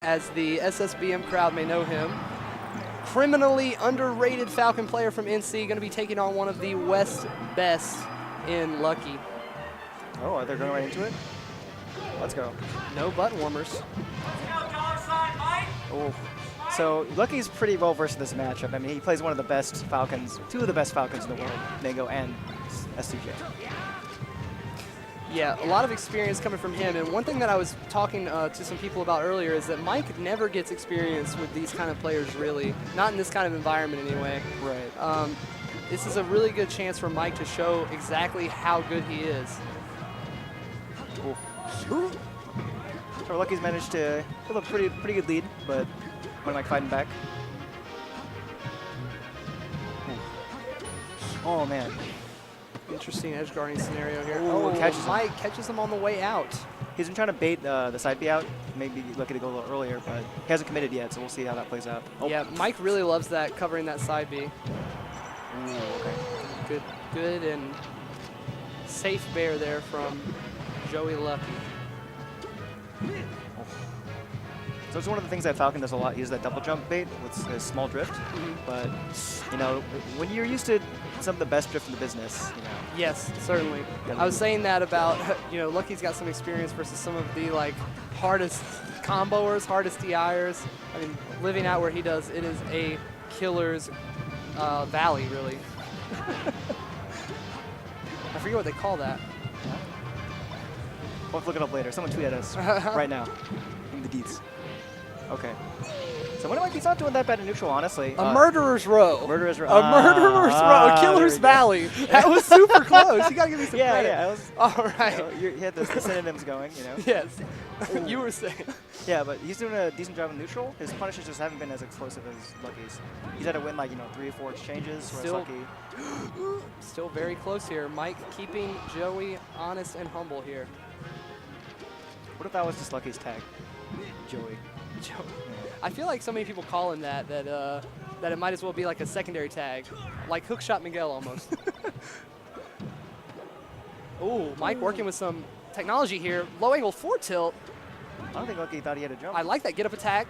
as the SSBM crowd may know him. Criminally underrated Falcon player from NC, going to be taking on one of the West best in Lucky. Oh, are they going right into it? Let's go. No button warmers. Oh. So Lucky's pretty well versed in this matchup. I mean, he plays one of the best Falcons, two of the best Falcons in the world, Nego and S2J. Yeah, a lot of experience coming from him. And one thing that I was talking to some people about earlier is that Mike never gets experience with these kind of players, really. Not in this kind of environment, anyway. Right. This is a really good chance for Mike to show exactly how good he is. Oh. So Lucky's managed to build a pretty good lead, but Mike fighting back. Oh, man. Interesting edge guarding scenario here. Oh, catches Mike catches him on the way out. He's been trying to bait the side B out. Maybe Lucky to go a little earlier, but he hasn't committed yet, so we'll see how that plays out. Oh. Yeah, Mike really loves that, covering that side B. Ooh, okay. Good and safe bear there from Joey Lucky. So it's one of the things that Falcon does a lot. He uses that double jump bait with his small drift. But, you know, when you're used to some of the best drift in the business, you know. Yes, certainly. I was saying that about, you know, Lucky's got some experience versus some of the, like, hardest comboers, hardest DIers. I mean, living out where he does, it is a killer's valley, really. I forget what they call that. We'll have to look it up later. Someone tweet at us right now. In the deets. Okay. So he's not doing that bad in neutral, honestly. A murderer's row. Murderer's row. A murderer's row. A killer's valley. That was super close. You gotta give me some credit. Yeah, I was. All right. You had the synonyms going, you know. Yes. You were saying. Yeah, but he's doing a decent job in neutral. His punishes just haven't been as explosive as Lucky's. He's had to win like 3 or 4 exchanges. Still very close here. Mike keeping Joey honest and humble here. What if that was just Lucky's tag? Joey. I feel like so many people call him that it might as well be like a secondary tag, like Hookshot Miguel almost. Ooh, Mike working with some technology here. Low angle 4 tilt. I don't think Lucky thought he had a jump. I like that get up attack.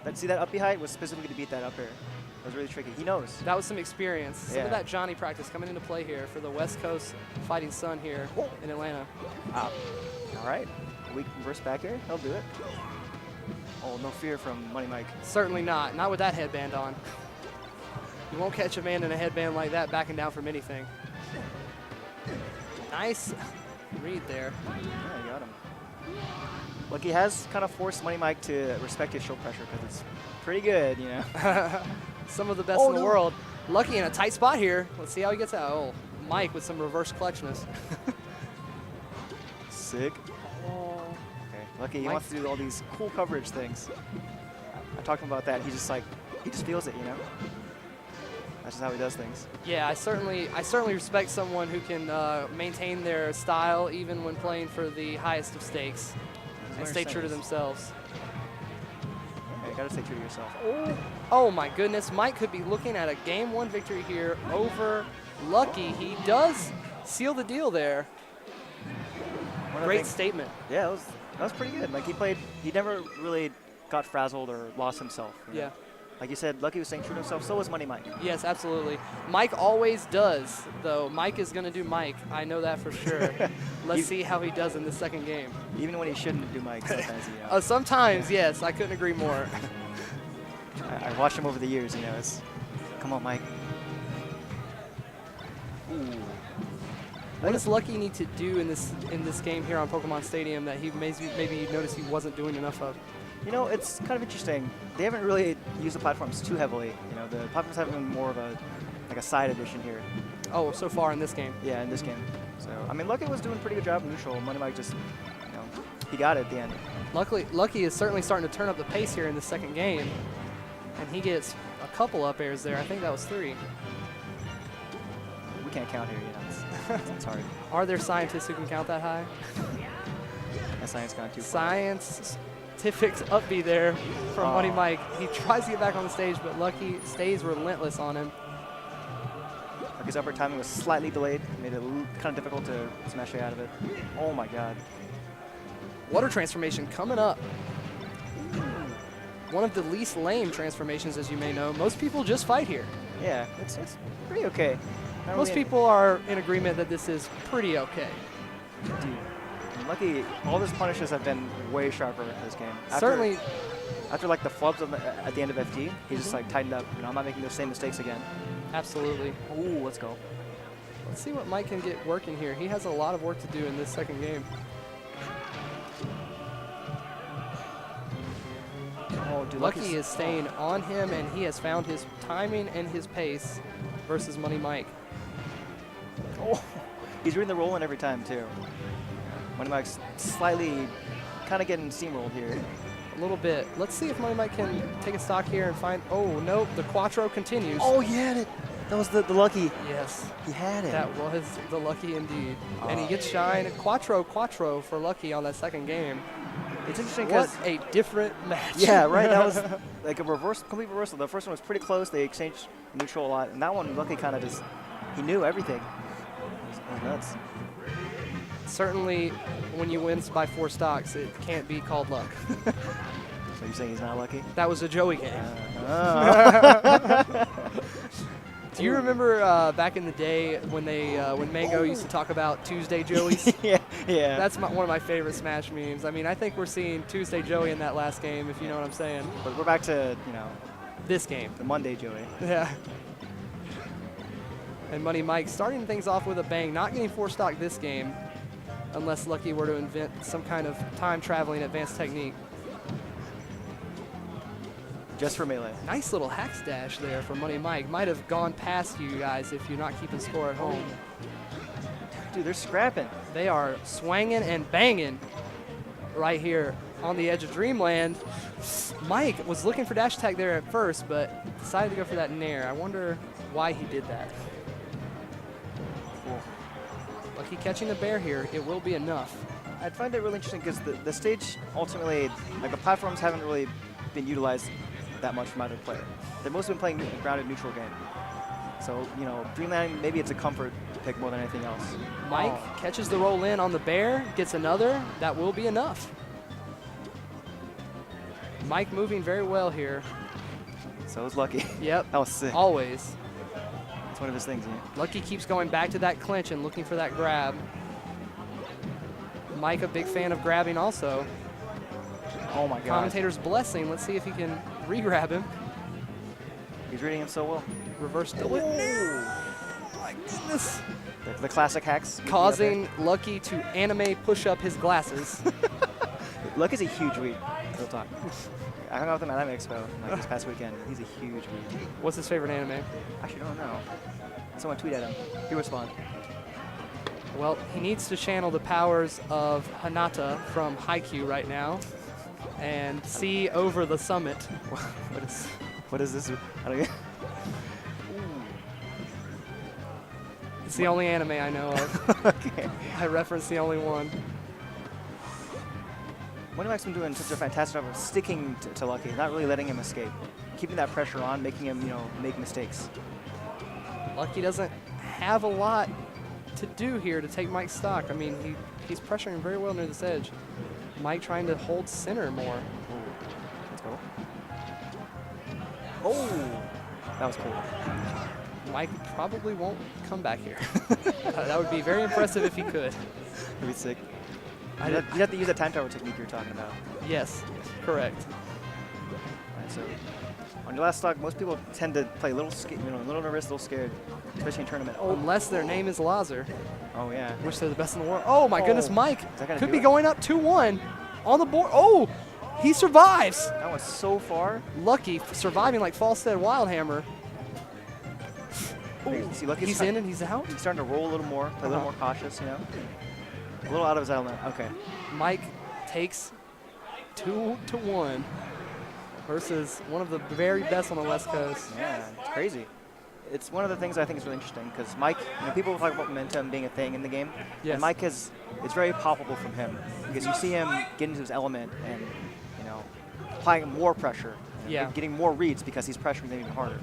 Oh. See that up B height was specifically to beat that up air. That was really tricky. He knows. That was some experience. Some of that Johnny practice coming into play here for the West Coast Fighting Sun here in Atlanta. All right. Weak reverse back air. He'll do it. Oh, no fear from Money Mike. Certainly not. Not with that headband on. You won't catch a man in a headband like that backing down from anything. Nice read there. Yeah, you got him. Lucky has kind of forced Money Mike to respect his show pressure because it's pretty good, you know. Some of the best in the world. Lucky in a tight spot here. Let's see how he gets out. Oh, Mike with some reverse clutchness. Sick. Lucky, he wants to do all these cool coverage things. I talked to him about that. He just feels it, you know. That's just how he does things. Yeah, I certainly respect someone who can maintain their style even when playing for the highest of stakes and stay true to themselves. Okay, you gotta stay true to yourself. Oh my goodness, Mike could be looking at a Game 1 victory here over Lucky. He does seal the deal there. Great statement. Yeah, that was pretty good. Like he never really got frazzled or lost himself. You know? Yeah. Like you said, Lucky was staying true to himself. So was Money Mike. Yes, absolutely. Mike always does, though. Mike is going to do Mike. I know that for sure. Let's see how he does in the second game. Even when he shouldn't do Mike, sometimes he. Sometimes, yes. I couldn't agree more. I watched him over the years. You know, come on, Mike. Ooh. What does Lucky need to do in this game here on Pokemon Stadium that he maybe noticed he wasn't doing enough of? You know, it's kind of interesting. They haven't really used the platforms too heavily. You know, the platforms have been more of a side addition here. Oh, so far in this game. Yeah, in this game. So I mean, Lucky was doing a pretty good job in neutral. Money Mike just, he got it at the end. Lucky is certainly starting to turn up the pace here in the second game, and he gets a couple up airs there. I think that was 3. We can't count here, you know. It's hard. Are there scientists who can count that high? That science gone too far. Scientific up B there from Money Mike. He tries to get back on the stage, but Lucky stays relentless on him. Lucky's upper timing was slightly delayed. Made it kind of difficult to smash out of it. Oh my god. Water transformation coming up. One of the least lame transformations, as you may know. Most people just fight here. Yeah, it's pretty okay. Not Most really people are in agreement that this is pretty okay. Dude, Lucky, all his punishes have been way sharper in this game. Certainly. After like the flubs at the end of FD, he just like tightened up. You know, I'm not making those same mistakes again. Absolutely. Ooh, let's go. Let's see what Mike can get working here. He has a lot of work to do in this second game. Oh, dude, Lucky is staying on him, and he has found his timing and his pace versus Money Mike. Oh, he's reading the roll in every time too. Money Mike's slightly kind of getting steamrolled here. A little bit. Let's see if Money Mike can take a stock here and find. Oh, nope. The Quattro continues. Oh, he had it. That was the Lucky. Yes. He had it. That was the Lucky indeed. And he gets shine. Quattro for Lucky on that second game. It's interesting What because a different match. yeah, right. That was like a complete reversal. The first one was pretty close. They exchanged neutral a lot, and that one Lucky kind of just he knew everything. It was nuts. Certainly, when you win by 4 stocks, it can't be called luck. So you're saying he's not lucky? That was a Joey game. Oh. Do you remember back in the day when when Mango used to talk about Tuesday Joeys? yeah. That's one of my favorite Smash memes. I mean, I think we're seeing Tuesday Joey in that last game, if you know what I'm saying. But we're back to, you know, this game. the Monday Joey. Yeah. And Money Mike starting things off with a bang, not getting 4 stock this game, unless Lucky were to invent some kind of time-traveling advanced technique. Just for melee. Nice little hack stash there for Money Mike. Might have gone past you guys if you're not keeping score at home. Dude, they're scrapping. They are swanging and banging right here on the edge of Dreamland. Mike was looking for dash attack there at first, but decided to go for that nair. I wonder why he did that. Cool. Lucky catching the bear here. It will be enough. I find it really interesting because the stage ultimately, like the platforms haven't really been utilized that much from either player. They've mostly been playing a grounded neutral game. So, you know, Dreamland, maybe it's a comfort pick more than anything else. Mike catches the roll in on the bear, gets another. That will be enough. Mike moving very well here. So it was Lucky. Yep. That was sick. Always. It's one of his things, yeah. Lucky keeps going back to that clinch and looking for that grab. Mike, a big fan of grabbing also. Oh my god. Commentator's blessing. Let's see if he can re-grab him. He's reading him so well. Reverse delete. Oh my goodness. The classic hacks. Causing Lucky to anime push up his glasses. Lucky's a huge weed. Real talk. I hung out with him at Anime Expo like this past weekend. He's a huge weed. What's his favorite anime? Actually, I don't know. Someone tweet at him. He respond. Well, he needs to channel the powers of Hinata from Haikyuu right now and see over the summit. What is this? I don't get. It's the only anime I know of. Okay. I reference the only one. Money Mike's been doing such a fantastic job of sticking to Lucky, not really letting him escape, keeping that pressure on, making him, you know, make mistakes. Lucky doesn't have a lot to do here to take Mike's stock. I mean, he's pressuring very well near this edge. Mike trying to hold center more. Let's go. Oh, that was cool. Mike probably won't come back here. That would be very impressive if he could. That'd be sick. You'd have to use that time travel technique you're talking about. Yes, correct. All right, so on your last stock, most people tend to play a little, a little nervous, a little scared, especially in tournament. Oh, Unless their name is Lazar, oh yeah. which they're the best in the world. Oh my goodness, Mike gonna could do be it? going up 2-1 on the board. Oh, he survives. That was so far. Lucky surviving like Falstead Wildhammer. You see, Lucky's He's in and he's out. He's starting to roll a little more, play a little more cautious, you know. A little out of his element. Okay. Mike takes 2-1 versus one of the very best on the West Coast. Yeah, it's crazy. It's one of the things I think is really interesting because Mike, you know, people talk about momentum being a thing in the game. Yes. And Mike it's very palpable from him because you see him get into his element and, you know, applying more pressure. And Yeah. getting more reads because he's pressuring them even harder.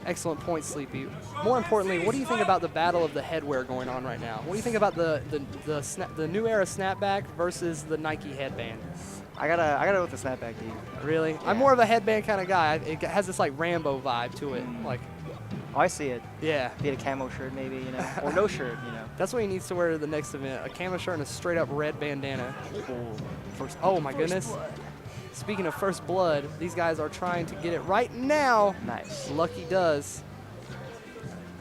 Excellent point, Sleepy. More importantly, what do you think about the battle of the headwear going on right now? What do you think about the new era snapback versus the Nike headband? I gotta go with the snapback D. Really? Yeah. I'm more of a headband kind of guy. It has this like Rambo vibe to it. Like, Oh, I see it. yeah. Be it a camo shirt maybe, you know, or no shirt, you know. That's what he needs to wear to the next event. A camo shirt and a straight up red bandana. Oh my goodness. Blood. Speaking of first blood, these guys are trying to get it right now. Nice. Lucky does.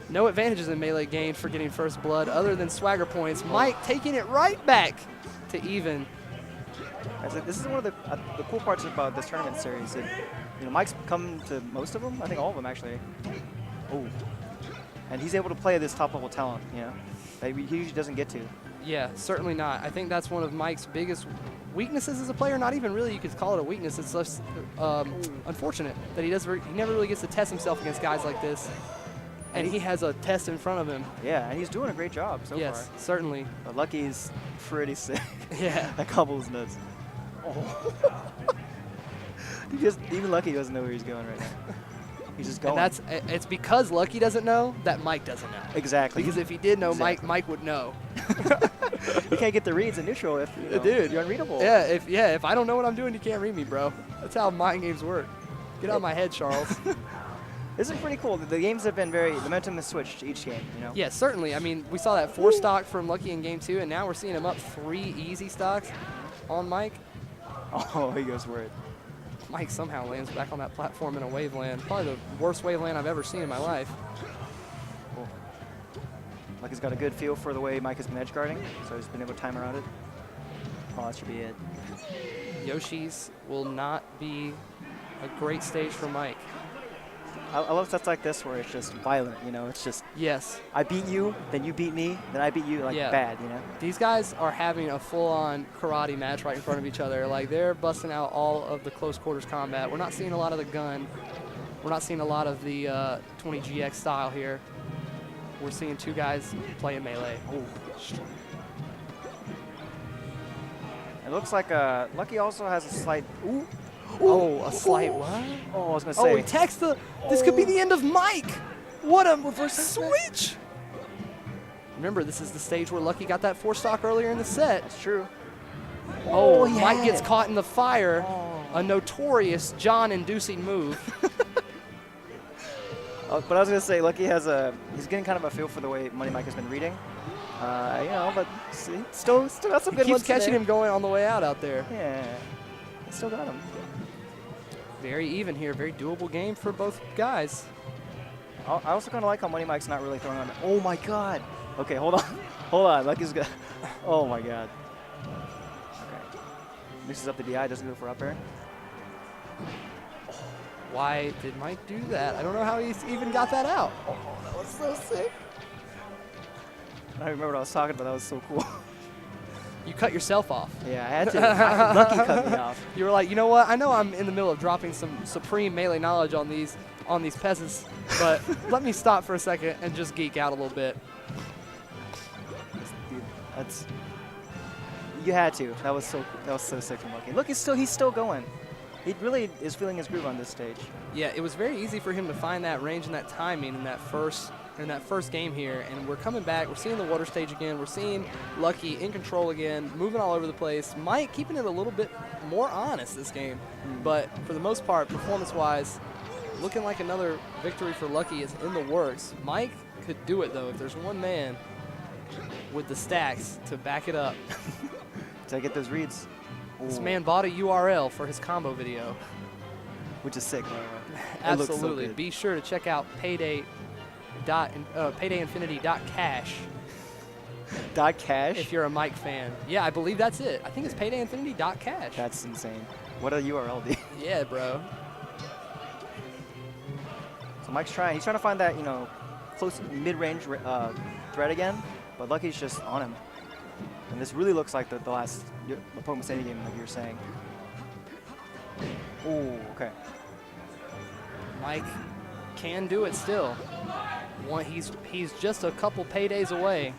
No advantages in melee gained for getting first blood other than swagger points. Mike taking it right back to even. This is one of the cool parts about this tournament series. Mike's come to most of them. I think all of them actually. Oh, and he's able to play this top level talent. You know, that he usually doesn't get to. Yeah, certainly not. I think that's one of Mike's biggest weaknesses as a player. Not even really, you could call it a weakness. It's just unfortunate that he never really gets to test himself against guys like this. And he has a test in front of him. Yeah, and he's doing a great job so far. Yes, certainly. But Lucky's pretty sick. Yeah. That combos nuts. Oh. Even Lucky doesn't know where he's going right now. He's just going. And it's because Lucky doesn't know that Mike doesn't know. Exactly. Because if he did know, Exactly. Mike would know. You can't get the reads in neutral if Dude, you're unreadable. Yeah, if I don't know what I'm doing, you can't read me, bro. That's how mind games work. Get out of my head, Charles. This is pretty cool. The games have been the momentum has switched each game, you know? Yeah, certainly. I mean, we saw that 4 stock from Lucky in game 2, and now we're seeing him up 3 easy stocks on Mike. Oh, he goes for it. Mike somehow lands back on that platform in a wave land. Probably the worst wave land I've ever seen in my life. Cool. Lucky's got a good feel for the way Mike has been edge guarding, so he's been able to time around it. Oh, that should be it. Yoshi's will not be a great stage for Mike. I love sets like this where it's just violent, you know? It's just, Yes. I beat you, then you beat me, then I beat you, like Yeah. bad, you know? These guys are having a full-on karate match right in front of each other. Like, they're busting out all of the close quarters combat. We're not seeing a lot of the gun. We're not seeing a lot of the 20GX style here. We're seeing 2 guys playing melee. Oh. It looks like Lucky also has a slight, ooh. Oh, a slight what? Oh, I was gonna say. Oh, he techs this could be the end of Mike. What a reverse switch. Remember, this is the stage where Lucky got that 4 stock earlier in the set. That's true. Oh, he Mike had gets it. caught in the fire. Oh. A notorious John-inducing move. But I was gonna say, Lucky he's getting kind of a feel for the way Money Mike has been reading. But see, still got some He good keeps ones catching today. him going on the way out there. Yeah, still got him. Very even here, very doable game for both guys. I also kind of like how Money Mike's not really throwing on. Oh my God. Okay, hold on. Lucky's good. Oh my God. Okay. Mixes up the DI, doesn't go for up air. Why did Mike do that? I don't know how he even got that out. Oh, that was so sick. I don't remember what I was talking about. That was so cool. You cut yourself off. Yeah, I had to. Lucky cut me off. You were like, you know what? I know I'm in the middle of dropping some supreme melee knowledge on these peasants, but let me stop for a second and just geek out a little bit. Dude, you had to. That was so sick from Lucky. Look, he's still going. He really is feeling his groove on this stage. Yeah, it was very easy for him to find that range and that timing in that first game here, and we're coming back. We're seeing the water stage again. We're seeing Lucky in control again, moving all over the place. Mike keeping it a little bit more honest this game, but for the most part, performance-wise, looking like another victory for Lucky is in the works. Mike could do it, though, if there's one man with the stacks to back it up. To get those reads. This Ooh. man bought a URL for his combo video. Which is sick, by the way. It looks so Absolutely. good. Be sure to check out paydayinfinity.cash .cash? if you're a Mike fan. Yeah, I believe that's it. I think it's paydayinfinity.cash. That's insane. What a URL, dude. Yeah, bro. So Mike's trying. He's trying to find that, close mid-range threat again, but Lucky's just on him. And this really looks like the last Pokemon Stadium game, like you were saying. Oh, okay. Mike can do it still. He's just a couple paydays away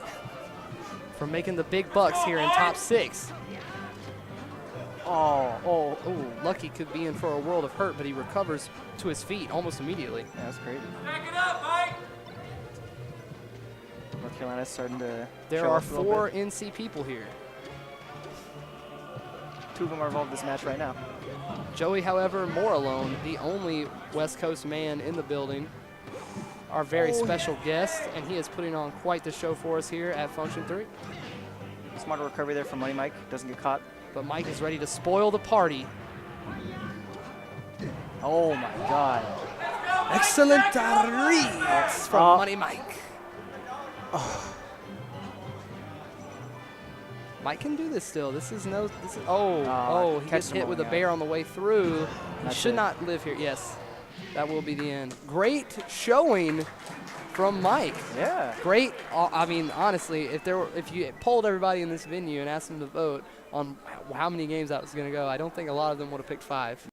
from making the big bucks here in top 6. Oh, Lucky could be in for a world of hurt, but he recovers to his feet almost immediately. Yeah, that's crazy. Back it up, Mike! North Carolina's starting to There show are off a little 4 bit. NC people here. two of them are involved in this match right now. Joey, however, more alone, the only West Coast man in the building, our very special guest, and he is putting on quite the show for us here at Function 3. Smarter recovery there from Money Mike. Doesn't get caught. But Mike is ready to spoil the party. Oh my God. Excellent reads from Money Mike. Mike can do this still. This is he gets hit with a bear on the way through. He should not live here. Yes, that will be the end. Great showing from Mike. Yeah. Great. I mean, honestly, if you polled everybody in this venue and asked them to vote on how many games that was going to go, I don't think a lot of them would have picked 5.